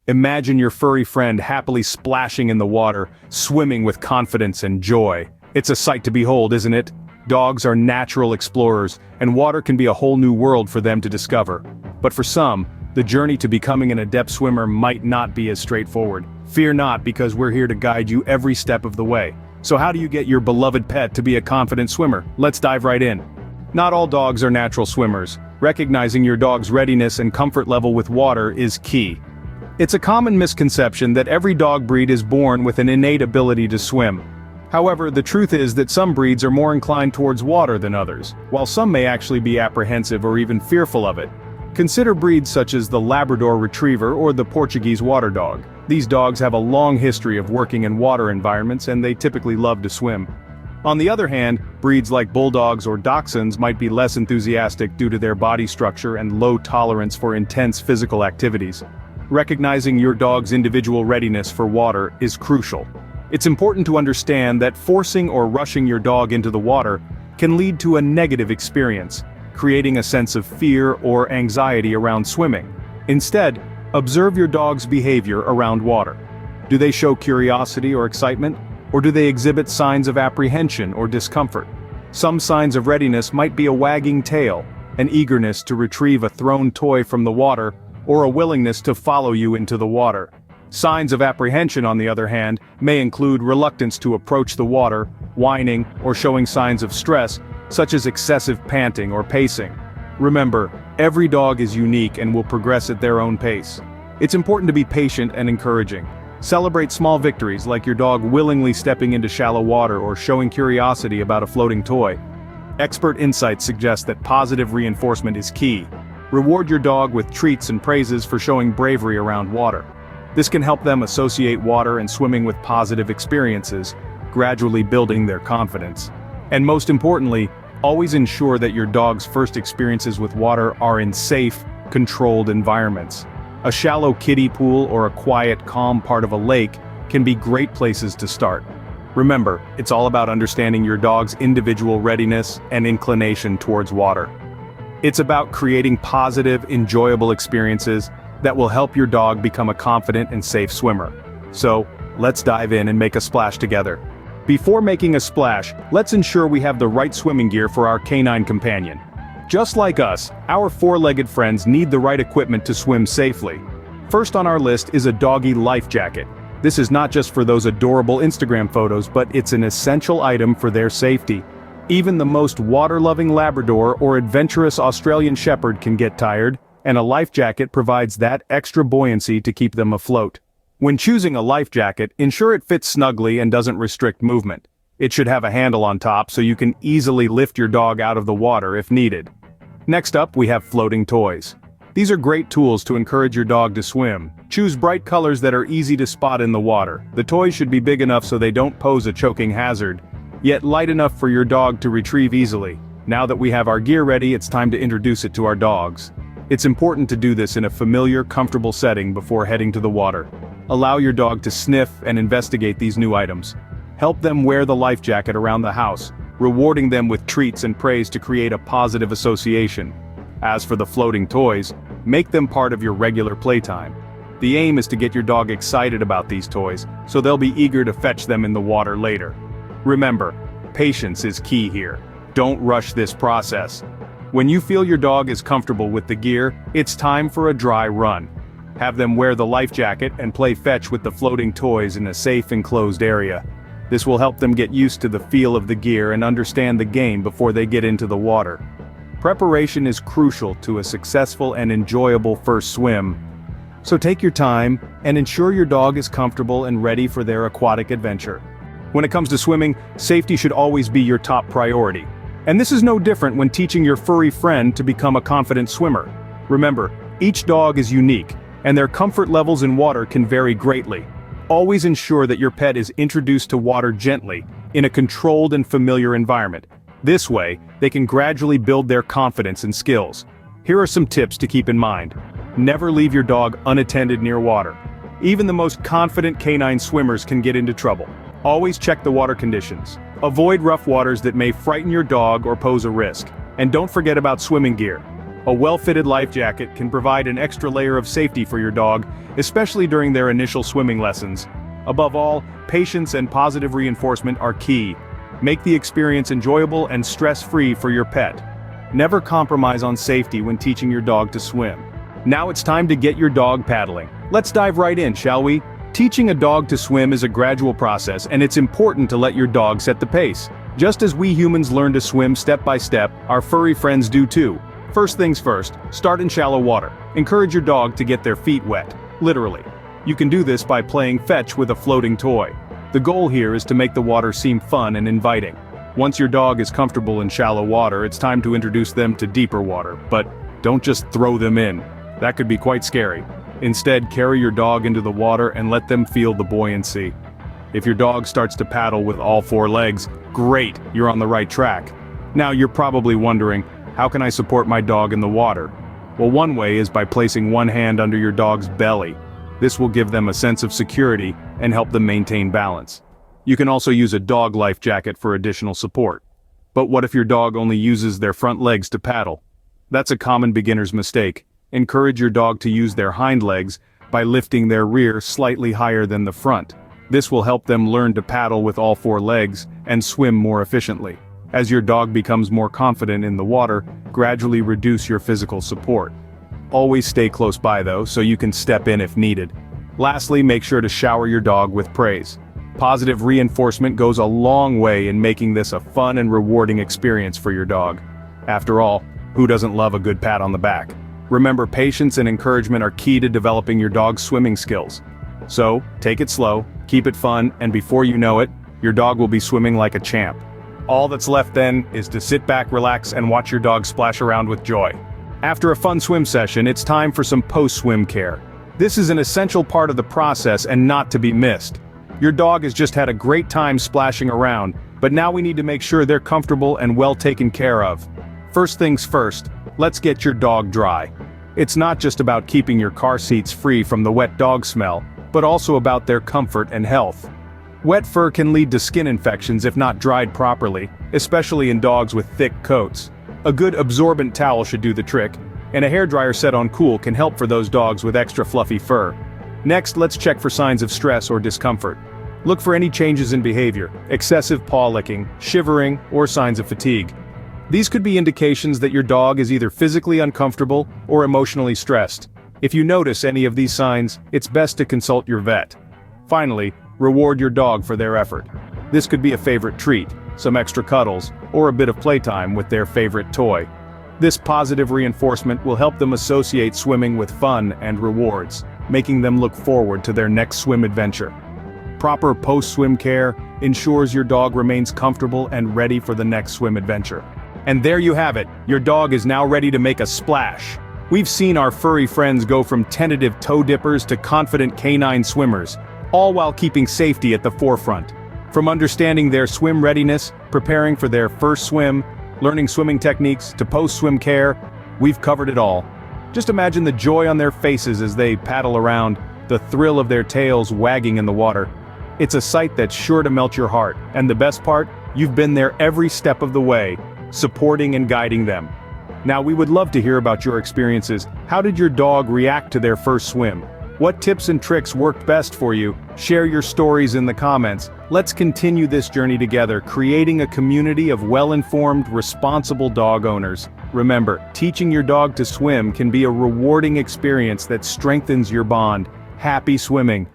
Imagine your furry friend happily splashing in the water, swimming with confidence and joy. It's a sight to behold, isn't it? Dogs are natural explorers, and water can be a whole new world for them to discover. But for some, the journey to becoming an adept swimmer might not be as straightforward. Fear not, because we're here to guide you every step of the way. So how do you get your beloved pet to be a confident swimmer? Let's dive right in. Not all dogs are natural swimmers. Recognizing your dog's readiness and comfort level with water is key. It's a common misconception that every dog breed is born with an innate ability to swim. However, the truth is that some breeds are more inclined towards water than others, while some may actually be apprehensive or even fearful of it. Consider breeds such as the Labrador Retriever or the Portuguese Water Dog. These dogs have a long history of working in water environments, and they typically love to swim. On the other hand, breeds like Bulldogs or Dachshunds might be less enthusiastic due to their body structure and low tolerance for intense physical activities. Recognizing your dog's individual readiness for water is crucial. It's important to understand that forcing or rushing your dog into the water can lead to a negative experience, creating a sense of fear or anxiety around swimming. Instead, observe your dog's behavior around water. Do they show curiosity or excitement, or do they exhibit signs of apprehension or discomfort? Some signs of readiness might be a wagging tail, an eagerness to retrieve a thrown toy from the water, or a willingness to follow you into the water. Signs of apprehension, on the other hand, may include reluctance to approach the water, whining, or showing signs of stress, such as excessive panting or pacing. Remember, every dog is unique and will progress at their own pace. It's important to be patient and encouraging. Celebrate small victories like your dog willingly stepping into shallow water or showing curiosity about a floating toy. Expert insights suggest that positive reinforcement is key. Reward your dog with treats and praises for showing bravery around water. This can help them associate water and swimming with positive experiences, gradually building their confidence. And most importantly, always ensure that your dog's first experiences with water are in safe, controlled environments. A shallow kiddie pool or a quiet, calm part of a lake can be great places to start. Remember, it's all about understanding your dog's individual readiness and inclination towards water. It's about creating positive, enjoyable experiences that will help your dog become a confident and safe swimmer. So, let's dive in and make a splash together. Before making a splash, let's ensure we have the right swimming gear for our canine companion. Just like us, our four-legged friends need the right equipment to swim safely. First on our list is a doggy life jacket. This is not just for those adorable Instagram photos, but it's an essential item for their safety. Even the most water-loving Labrador or adventurous Australian Shepherd can get tired, and a life jacket provides that extra buoyancy to keep them afloat. When choosing a life jacket, ensure it fits snugly and doesn't restrict movement. It should have a handle on top so you can easily lift your dog out of the water if needed. Next up, we have floating toys. These are great tools to encourage your dog to swim. Choose bright colors that are easy to spot in the water. The toys should be big enough so they don't pose a choking hazard, yet light enough for your dog to retrieve easily. Now that we have our gear ready, it's time to introduce it to our dogs. It's important to do this in a familiar, comfortable setting before heading to the water. Allow your dog to sniff and investigate these new items. Help them wear the life jacket around the house, rewarding them with treats and praise to create a positive association. As for the floating toys, make them part of your regular playtime. The aim is to get your dog excited about these toys, so they'll be eager to fetch them in the water later. Remember, patience is key here. Don't rush this process. When you feel your dog is comfortable with the gear, it's time for a dry run. Have them wear the life jacket and play fetch with the floating toys in a safe enclosed area. This will help them get used to the feel of the gear and understand the game before they get into the water. Preparation is crucial to a successful and enjoyable first swim. So take your time and ensure your dog is comfortable and ready for their aquatic adventure. When it comes to swimming, safety should always be your top priority. And this is no different when teaching your furry friend to become a confident swimmer. Remember, each dog is unique, and their comfort levels in water can vary greatly. Always ensure that your pet is introduced to water gently, in a controlled and familiar environment. This way, they can gradually build their confidence and skills. Here are some tips to keep in mind. Never leave your dog unattended near water. Even the most confident canine swimmers can get into trouble. Always check the water conditions. Avoid rough waters that may frighten your dog or pose a risk. And don't forget about swimming gear. A well-fitted life jacket can provide an extra layer of safety for your dog, especially during their initial swimming lessons. Above all, patience and positive reinforcement are key. Make the experience enjoyable and stress-free for your pet. Never compromise on safety when teaching your dog to swim. Now it's time to get your dog paddling. Let's dive right in, shall we? Teaching a dog to swim is a gradual process, and it's important to let your dog set the pace. Just as we humans learn to swim step by step, our furry friends do too. First things first, start in shallow water. Encourage your dog to get their feet wet, literally. You can do this by playing fetch with a floating toy. The goal here is to make the water seem fun and inviting. Once your dog is comfortable in shallow water, it's time to introduce them to deeper water, but don't just throw them in. That could be quite scary. Instead, carry your dog into the water and let them feel the buoyancy. If your dog starts to paddle with all four legs, great, you're on the right track. Now you're probably wondering, how can I support my dog in the water? Well, one way is by placing one hand under your dog's belly. This will give them a sense of security and help them maintain balance. You can also use a dog life jacket for additional support. But what if your dog only uses their front legs to paddle? That's a common beginner's mistake. Encourage your dog to use their hind legs by lifting their rear slightly higher than the front. This will help them learn to paddle with all four legs and swim more efficiently. As your dog becomes more confident in the water, gradually reduce your physical support. Always stay close by though, so you can step in if needed. Lastly, make sure to shower your dog with praise. Positive reinforcement goes a long way in making this a fun and rewarding experience for your dog. After all, who doesn't love a good pat on the back? Remember, patience and encouragement are key to developing your dog's swimming skills. So, take it slow, keep it fun, and before you know it, your dog will be swimming like a champ. All that's left then is to sit back, relax, and watch your dog splash around with joy. After a fun swim session, it's time for some post-swim care. This is an essential part of the process and not to be missed. Your dog has just had a great time splashing around, but now we need to make sure they're comfortable and well taken care of. First things first, let's get your dog dry. It's not just about keeping your car seats free from the wet dog smell, but also about their comfort and health. Wet fur can lead to skin infections if not dried properly, especially in dogs with thick coats. A good absorbent towel should do the trick, and a hairdryer set on cool can help for those dogs with extra fluffy fur. Next, let's check for signs of stress or discomfort. Look for any changes in behavior, excessive paw licking, shivering, or signs of fatigue. These could be indications that your dog is either physically uncomfortable or emotionally stressed. If you notice any of these signs, it's best to consult your vet. Finally, reward your dog for their effort. This could be a favorite treat, some extra cuddles, or a bit of playtime with their favorite toy. This positive reinforcement will help them associate swimming with fun and rewards, making them look forward to their next swim adventure. Proper post-swim care ensures your dog remains comfortable and ready for the next swim adventure. And there you have it, your dog is now ready to make a splash. We've seen our furry friends go from tentative toe dippers to confident canine swimmers, all while keeping safety at the forefront. From understanding their swim readiness, preparing for their first swim, learning swimming techniques, to post-swim care, we've covered it all. Just imagine the joy on their faces as they paddle around, the thrill of their tails wagging in the water. It's a sight that's sure to melt your heart, and the best part, you've been there every step of the way, supporting and guiding them. Now we would love to hear about your experiences. How did your dog react to their first swim? What tips and tricks worked best for you? Share your stories in the comments. Let's continue this journey together, creating a community of well-informed, responsible dog owners. Remember, teaching your dog to swim can be a rewarding experience that strengthens your bond. Happy swimming!